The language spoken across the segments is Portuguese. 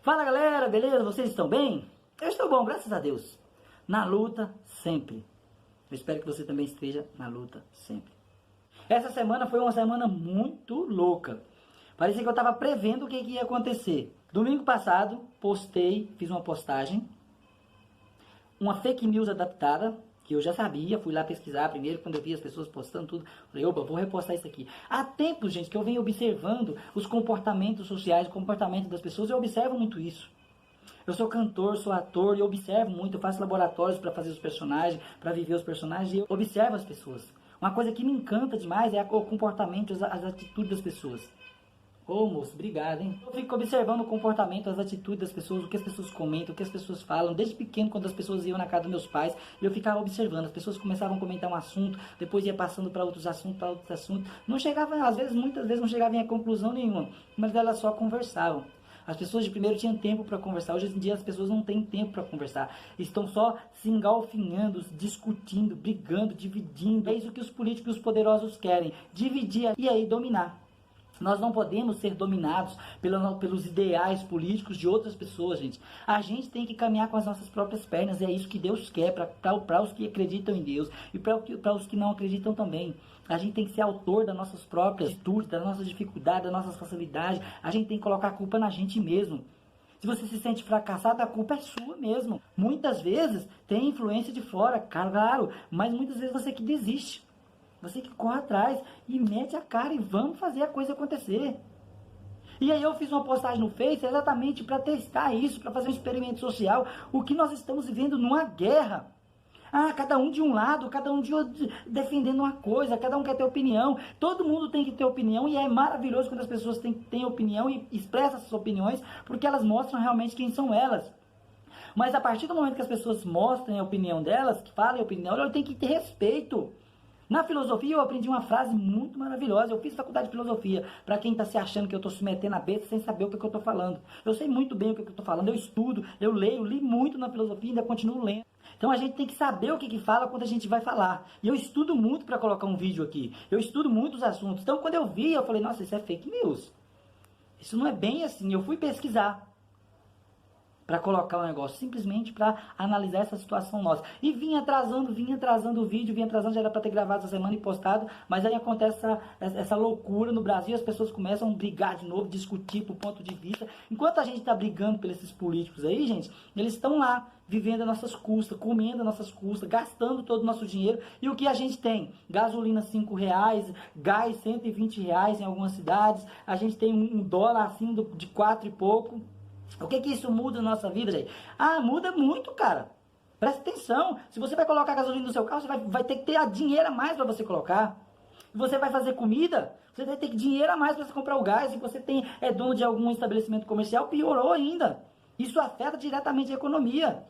Fala galera, beleza? Vocês estão bem? Eu estou bom, graças a Deus. Na luta, sempre. Eu espero que você também esteja na luta, sempre. Essa semana foi uma semana muito louca. Parecia que eu estava prevendo o que ia acontecer. Domingo passado, fiz uma postagem, uma fake news adaptada, que eu já sabia, fui lá pesquisar primeiro, quando eu vi as pessoas postando tudo, falei, opa, vou repostar isso aqui. Há tempos, gente, que eu venho observando os comportamentos sociais, o comportamento das pessoas, eu observo muito isso. Eu sou cantor, sou ator, e observo muito, eu faço laboratórios para fazer os personagens, para viver os personagens, e eu observo as pessoas. Uma coisa que me encanta demais é o comportamento, as atitudes das pessoas. Ô moço, obrigado, hein? Eu fico observando o comportamento, as atitudes das pessoas, o que as pessoas comentam, o que as pessoas falam. Desde pequeno, quando as pessoas iam na casa dos meus pais, eu ficava observando. As pessoas começavam a comentar um assunto, depois ia passando para outros assuntos, Não chegava, muitas vezes não chegavam a conclusão nenhuma, mas elas só conversavam. As pessoas de primeiro tinham tempo para conversar, hoje em dia as pessoas não têm tempo para conversar. Estão só se engalfinhando, discutindo, brigando, dividindo. É isso que os políticos e os poderosos querem, dividir e aí dominar. Nós não podemos ser dominados pelos ideais políticos de outras pessoas, gente. A gente tem que caminhar com as nossas próprias pernas. É isso que Deus quer para os que acreditam em Deus e para os que não acreditam também. A gente tem que ser autor das nossas próprias atitudes, das nossas dificuldades, das nossas facilidades. A gente tem que colocar a culpa na gente mesmo. Se você se sente fracassado, a culpa é sua mesmo. Muitas vezes tem influência de fora, claro, mas muitas vezes você que desiste. Você que corre atrás e mete a cara e vamos fazer a coisa acontecer. E aí eu fiz uma postagem no Face exatamente para testar isso, para fazer um experimento social. O que nós estamos vivendo numa guerra. Cada um de um lado, cada um de outro defendendo uma coisa, cada um quer ter opinião. Todo mundo tem que ter opinião e é maravilhoso quando as pessoas têm opinião e expressam essas opiniões, porque elas mostram realmente quem são elas. Mas a partir do momento que as pessoas mostrem a opinião delas, que falem a opinião, elas têm que ter respeito. Na filosofia eu aprendi uma frase muito maravilhosa. Eu fiz faculdade de filosofia. Para quem está se achando que eu estou se metendo na besta sem saber o que eu estou falando. Eu sei muito bem o que eu estou falando. Eu estudo, eu leio, li muito na filosofia e ainda continuo lendo. Então a gente tem que saber o que fala quando a gente vai falar. E eu estudo muito para colocar um vídeo aqui. Eu estudo muitos assuntos. Então quando eu vi, eu falei, nossa, isso é fake news. Isso não é bem assim. Eu fui pesquisar para colocar o negócio, simplesmente para analisar essa situação nossa. E vinha atrasando o vídeo, já era para ter gravado essa semana e postado, mas aí acontece essa loucura no Brasil, as pessoas começam a brigar de novo, discutir por ponto de vista. Enquanto a gente está brigando por esses políticos aí, gente, eles estão lá, vivendo as nossas custas, comendo as nossas custas, gastando todo o nosso dinheiro. E o que a gente tem? Gasolina R$5, gás R$120 em algumas cidades, a gente tem um dólar assim de 4 e pouco. O que isso muda na nossa vida, gente? Muda muito, cara. Presta atenção. Se você vai colocar gasolina no seu carro, você vai ter que ter dinheiro a mais para você colocar. Se você vai fazer comida, você vai ter dinheiro a mais para você comprar o gás. Se você é dono de algum estabelecimento comercial, piorou ainda. Isso afeta diretamente a economia.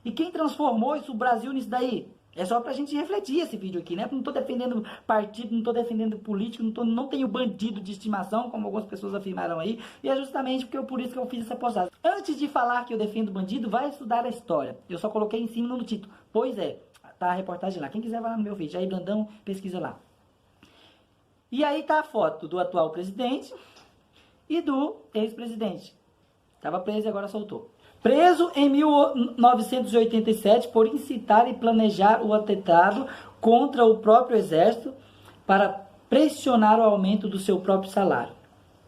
E quem transformou o Brasil nisso daí? É só pra gente refletir esse vídeo aqui, né? Não tô defendendo partido, não tô defendendo político, não tenho bandido de estimação, como algumas pessoas afirmaram aí. E é justamente por isso que eu fiz essa postagem. Antes de falar que eu defendo bandido, vai estudar a história. Eu só coloquei em cima no título. Pois é, tá a reportagem lá. Quem quiser vai lá no meu vídeo. Aí, Brandão, pesquisa lá. E aí tá a foto do atual presidente e do ex-presidente. Tava preso e agora soltou. Preso em 1987 por incitar e planejar o atentado contra o próprio exército para pressionar o aumento do seu próprio salário.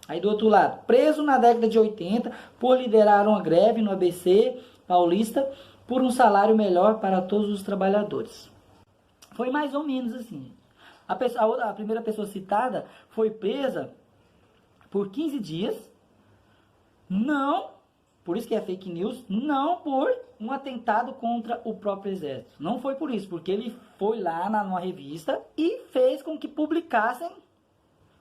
Aí do outro lado, preso na década de 80 por liderar uma greve no ABC paulista por um salário melhor para todos os trabalhadores. Foi mais ou menos assim. A primeira pessoa citada foi presa por 15 dias, por isso que é fake news, não por um atentado contra o próprio exército. Não foi por isso, porque ele foi lá numa revista e fez com que publicassem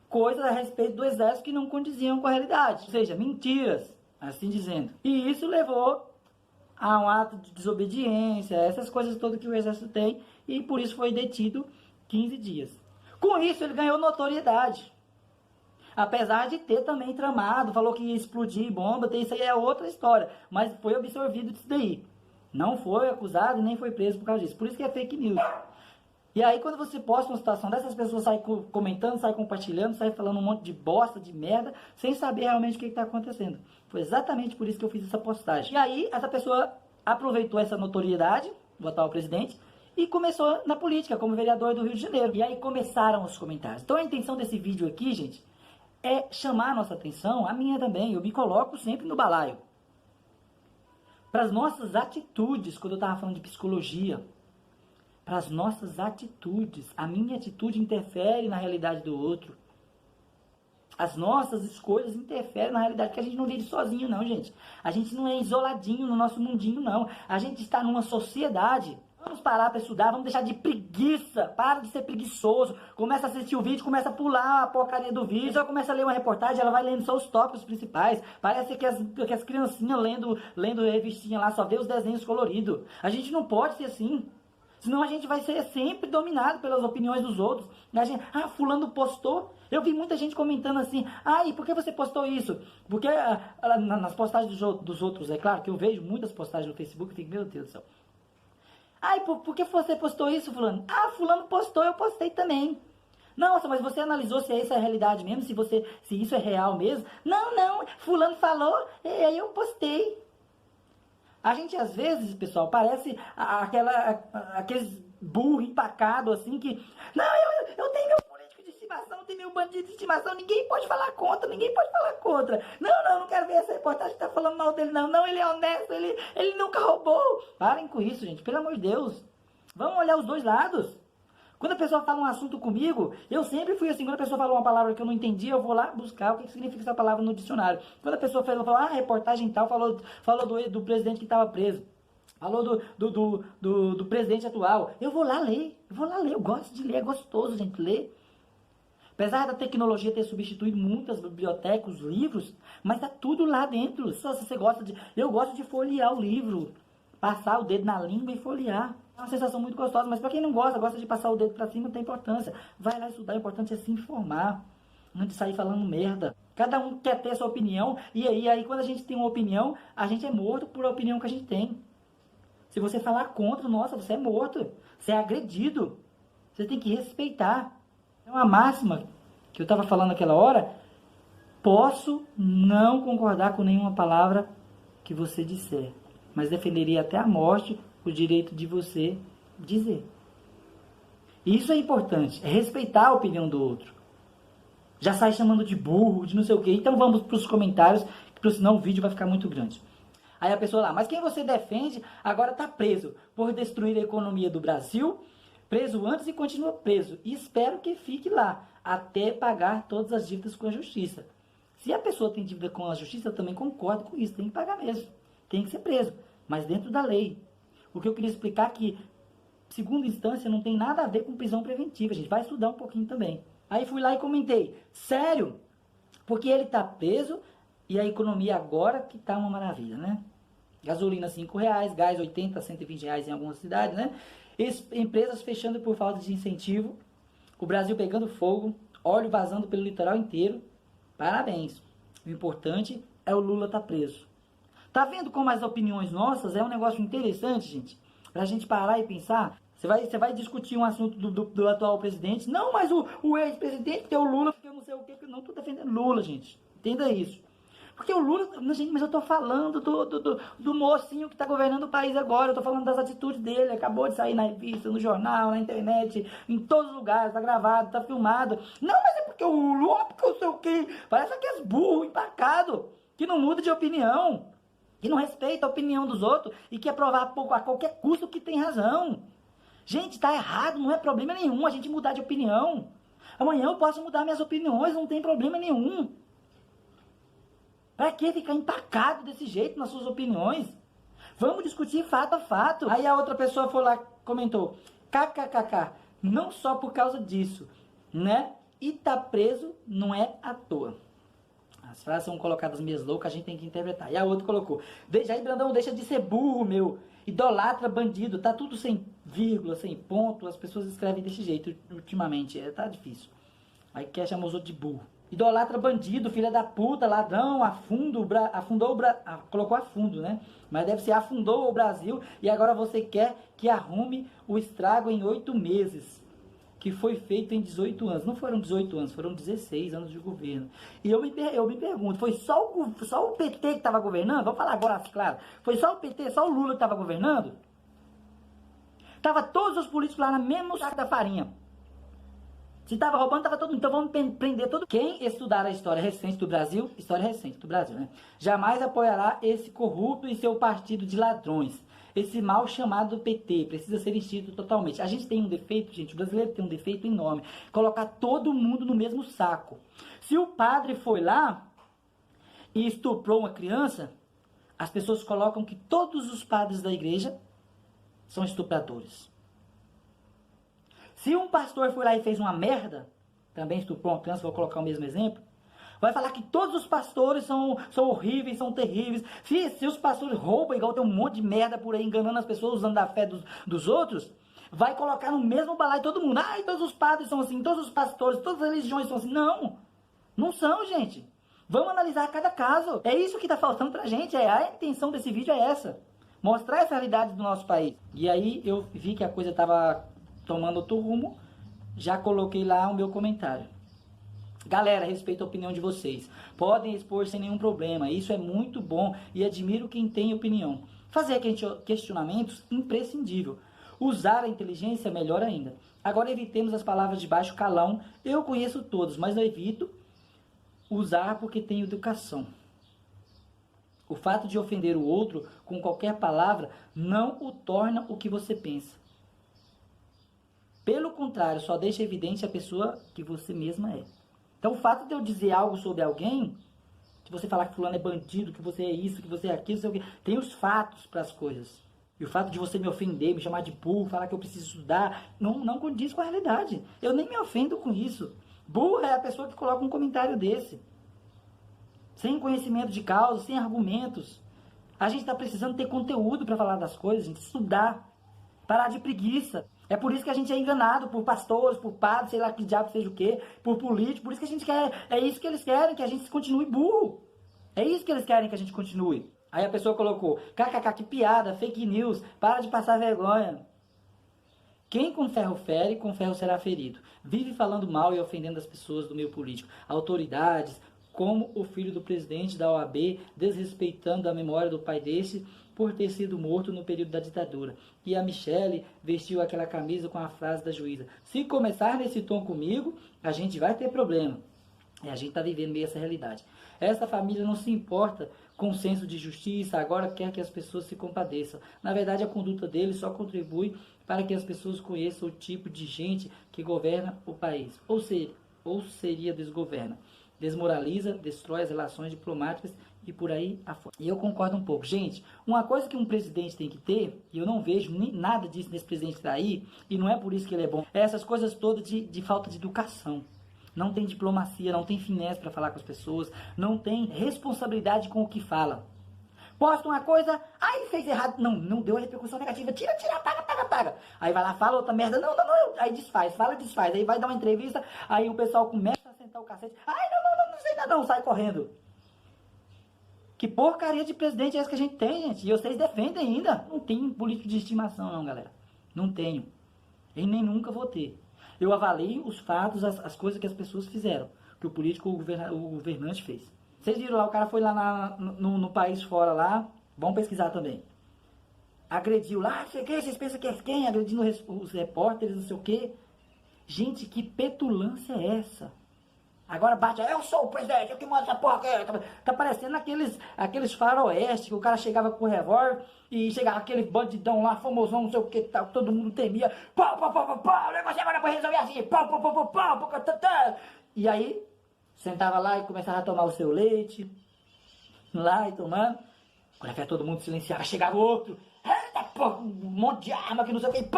coisas a respeito do exército que não condiziam com a realidade. Ou seja, mentiras, assim dizendo. E isso levou a um ato de desobediência, essas coisas todas que o exército tem, e por isso foi detido 15 dias. Com isso ele ganhou notoriedade. Apesar de ter também tramado, falou que ia explodir bomba, isso aí é outra história. Mas foi absorvido disso daí. Não foi acusado e nem foi preso por causa disso. Por isso que é fake news. E aí quando você posta uma situação dessas pessoas saem comentando, saem compartilhando, saem falando um monte de bosta, de merda, sem saber realmente o que está acontecendo. Foi exatamente por isso que eu fiz essa postagem. E aí essa pessoa aproveitou essa notoriedade, o atual presidente, e começou na política, como vereador do Rio de Janeiro. E aí começaram os comentários. Então a intenção desse vídeo aqui, gente, é chamar a nossa atenção, a minha também, eu me coloco sempre no balaio, para as nossas atitudes, quando eu estava falando de psicologia, para as nossas atitudes. A minha atitude interfere na realidade do outro. As nossas escolhas interferem na realidade, porque a gente não vive sozinho não, gente. A gente não é isoladinho no nosso mundinho, não. A gente está numa sociedade. Vamos parar para estudar, vamos deixar de preguiça, para de ser preguiçoso, começa a assistir o vídeo, começa a pular a porcaria do vídeo, só começa a ler uma reportagem, ela vai lendo só os tópicos principais, parece que as criancinhas lendo revistinha lá, só vê os desenhos coloridos. A gente não pode ser assim, senão a gente vai ser sempre dominado pelas opiniões dos outros. A gente, fulano postou, eu vi muita gente comentando assim, e por que você postou isso? Porque nas postagens dos outros, é claro que eu vejo muitas postagens no Facebook e fico, meu Deus do céu. Por que você postou isso, fulano? Fulano postou, eu postei também. Nossa, mas você analisou se essa é a realidade mesmo? Se isso é real mesmo? Não, fulano falou, e aí eu postei. A gente, às vezes, pessoal, parece aqueles burro empacado, assim, que... Não, eu tenho meu político de estimação, tenho meu bandido de estimação, ninguém pode falar contra. Não quero ver essa reportagem que tá falando mal dele, não, ele é honesto, ele nunca roubou. Parem com isso, gente, pelo amor de Deus. Vamos olhar os dois lados. Quando a pessoa fala um assunto comigo, eu sempre fui assim, quando a pessoa fala uma palavra que eu não entendi, eu vou lá buscar o que significa essa palavra no dicionário. Quando a pessoa fala, reportagem tal, falou do presidente que estava preso, falou do presidente atual, eu vou lá ler, eu gosto de ler, é gostoso, gente, ler. Apesar da tecnologia ter substituído muitas bibliotecas, livros, mas tá tudo lá dentro. Se você gosta eu gosto de folhear o livro, passar o dedo na língua e folhear. É uma sensação muito gostosa, mas para quem não gosta de passar o dedo para cima, não tem importância. Vai lá estudar, o importante é se informar, não de sair falando merda. Cada um quer ter sua opinião, e aí quando a gente tem uma opinião, a gente é morto por a opinião que a gente tem. Se você falar contra, nossa, você é morto, você é agredido. Você tem que respeitar. É uma máxima que eu estava falando naquela hora. Posso não concordar com nenhuma palavra que você disser, mas defenderia até a morte o direito de você dizer. Isso é importante, é respeitar a opinião do outro. Já sai chamando de burro, de não sei o quê. Então vamos para os comentários, porque senão o vídeo vai ficar muito grande. Aí a pessoa lá, mas quem você defende agora está preso por destruir a economia do Brasil, preso antes e continua preso. E espero que fique lá, até pagar todas as dívidas com a justiça. Se a pessoa tem dívida com a justiça, eu também concordo com isso, tem que pagar mesmo. Tem que ser preso, mas dentro da lei. O que eu queria explicar é que, segunda instância, não tem nada a ver com prisão preventiva. A gente vai estudar um pouquinho também. Aí fui lá e comentei, sério? Porque ele está preso e a economia agora que está uma maravilha, né? Gasolina R$5, gás 80, R$120 em algumas cidades, né? Empresas fechando por falta de incentivo, o Brasil pegando fogo, óleo vazando pelo litoral inteiro. Parabéns. O importante é o Lula estar preso. Tá vendo como as opiniões nossas é um negócio interessante, gente? Pra gente parar e pensar. Você vai discutir um assunto do atual presidente. Não, mas o ex-presidente que é o Lula, porque eu não sei o que. Não tô defendendo Lula, gente. Entenda isso. Porque o Lula, gente, mas eu tô falando do mocinho que tá governando o país agora. Eu tô falando das atitudes dele. Acabou de sair na revista, no jornal, na internet, em todos os lugares. Tá gravado, tá filmado. Não, mas é porque o Lula, porque eu sei o quê. Parece aqueles burro empacado, que não muda de opinião, que não respeita a opinião dos outros e quer provar a qualquer custo que tem razão. Gente, tá errado, não é problema nenhum a gente mudar de opinião. Amanhã eu posso mudar minhas opiniões, não tem problema nenhum. Pra que ficar empacado desse jeito nas suas opiniões? Vamos discutir fato a fato. Aí a outra pessoa foi lá, comentou, kkkk, não só por causa disso, né? E tá preso não é à toa. As frases são colocadas meio loucas, a gente tem que interpretar. E a outra colocou, Jair Brandão, deixa de ser burro, meu. Idolatra bandido, tá tudo sem vírgula, sem ponto. As pessoas escrevem desse jeito ultimamente, tá difícil. Aí quer chamar os outros de burro. Idolatra bandido, filha da puta, ladrão, colocou afundo, né? Mas deve ser afundou o Brasil e agora você quer que arrume o estrago em 8 meses, que foi feito em 18 anos. Não foram 18 anos, foram 16 anos de governo. E eu me pergunto, foi só o PT que estava governando? Vamos falar agora, claro. Foi só o PT, só o Lula que estava governando? Tava todos os políticos lá no mesmo saco da farinha. Se tava roubando, tava todo mundo. Então vamos prender todo. Quem estudar a história recente do Brasil, né? Jamais apoiará esse corrupto e seu partido de ladrões. Esse mal chamado PT precisa ser extinto totalmente. A gente tem um defeito, gente, o brasileiro tem um defeito enorme. Colocar todo mundo no mesmo saco. Se o padre foi lá e estuprou uma criança, as pessoas colocam que todos os padres da igreja são estupradores. Se um pastor foi lá e fez uma merda, também estuprou uma criança, vou colocar o mesmo exemplo, vai falar que todos os pastores são horríveis, são terríveis. Se os pastores roubam, igual tem um monte de merda por aí, enganando as pessoas, usando a fé dos outros, vai colocar no mesmo balaio todo mundo. Ah, todos os padres são assim, todos os pastores, todas as religiões são assim. Não, não são, gente. Vamos analisar cada caso. É isso que está faltando pra gente, a intenção desse vídeo é essa. Mostrar essa realidade do nosso país. E aí eu vi que a coisa estava tomando outro rumo, já coloquei lá o meu comentário. Galera, respeito a opinião de vocês. Podem expor sem nenhum problema. Isso é muito bom e admiro quem tem opinião. Fazer questionamentos, imprescindível. Usar a inteligência, melhor ainda. Agora evitemos as palavras de baixo calão. Eu conheço todos, mas eu evito usar porque tenho educação. O fato de ofender o outro com qualquer palavra não o torna o que você pensa. Pelo contrário, só deixa evidente a pessoa que você mesma é. Então, o fato de eu dizer algo sobre alguém, de você falar que fulano é bandido, que você é isso, que você é aquilo, sei o quê, tem os fatos para as coisas. E o fato de você me ofender, me chamar de burro, falar que eu preciso estudar, não condiz com a realidade. Eu nem me ofendo com isso. Burro é a pessoa que coloca um comentário desse. Sem conhecimento de causa, sem argumentos. A gente está precisando ter conteúdo para falar das coisas, gente, estudar. Parar de preguiça. É por isso que a gente é enganado por pastores, por padres, sei lá que diabo seja o quê, por políticos. Por isso que a gente quer, é isso que eles querem, que a gente continue burro. É isso que eles querem que a gente continue. Aí a pessoa colocou, kkk, que piada, fake news, para de passar vergonha. Quem com ferro fere, com ferro será ferido. Vive falando mal e ofendendo as pessoas do meio político, autoridades, como o filho do presidente da OAB, desrespeitando a memória do pai desse, por ter sido morto no período da ditadura. E a Michele vestiu aquela camisa com a frase da juíza. Se começar nesse tom comigo, a gente vai ter problema. E a gente está vivendo meio essa realidade. Essa família não se importa com o senso de justiça, agora quer que as pessoas se compadeçam. Na verdade, a conduta deles só contribui para que as pessoas conheçam o tipo de gente que governa o país. Ou seria desgoverna. Desmoraliza, destrói as relações diplomáticas e por aí afora. E eu concordo um pouco. Gente, uma coisa que um presidente tem que ter, e eu não vejo nada disso nesse presidente que está aí, e não é por isso que ele é bom, é essas coisas todas de falta de educação. Não tem diplomacia, não tem finesse para falar com as pessoas, não tem responsabilidade com o que fala. Posta uma coisa, aí fez errado, não deu a repercussão negativa, tira, apaga. Aí vai lá, fala outra merda, não, aí desfaz, aí vai dar uma entrevista, aí o pessoal começa a sentar o cacete, ai, não sei nada não, sai correndo. Que porcaria de presidente é essa que a gente tem, gente? E vocês defendem ainda? Não tenho político de estimação não, galera. Não tenho. E nem nunca vou ter. Eu avalio os fatos, as coisas que as pessoas fizeram. Que o político, o governante fez. Vocês viram lá, o cara foi lá no país fora lá, vão pesquisar também. Agrediu lá, sei o que, vocês pensam que é quem? Agredindo os repórteres, não sei o que. Gente, que petulância é essa? Agora bate, eu sou o presidente, eu que mando essa porra aqui. Tá parecendo aqueles faroeste, que o cara chegava com o revólver e chegava aquele bandidão lá, famosão, não sei o que, todo mundo temia. Pau, o negócio agora vai resolver assim. Pau. E aí, sentava lá e começava a tomar o seu leite, lá e tomando. Quando até todo mundo silenciava, chegava outro. Eita, porra, um monte de arma que não sei o que.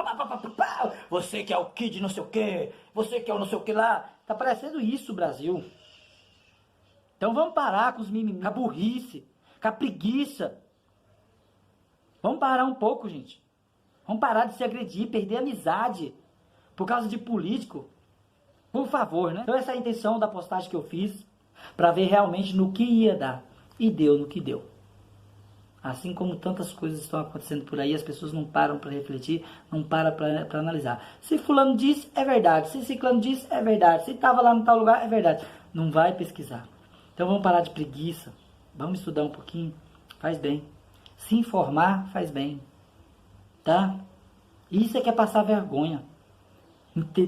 Você que é o kid não sei o que. Você que é o não sei o que lá. Tá parecendo isso, Brasil. Então vamos parar com os mimimi, com a burrice, com a preguiça. Vamos parar um pouco, gente. Vamos parar de se agredir, perder a amizade por causa de político. Por favor, né? Então essa é a intenção da postagem que eu fiz, para ver realmente no que ia dar. E deu no que deu. Assim como tantas coisas estão acontecendo por aí, as pessoas não param para refletir, não param para analisar. Se fulano disse, é verdade. Se ciclano disse, é verdade. Se estava lá no tal lugar, é verdade. Não vai pesquisar. Então vamos parar de preguiça. Vamos estudar um pouquinho. Faz bem. Se informar, faz bem. Tá? Isso é que é passar vergonha.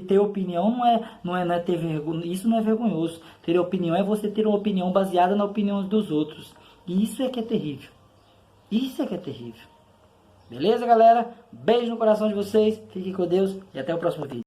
Ter opinião não é ter vergonha. Isso não é vergonhoso. Ter opinião é você ter uma opinião baseada na opinião dos outros. E isso é que é terrível. Isso é que é terrível. Beleza, galera? Beijo no coração de vocês. Fiquem com Deus e até o próximo vídeo.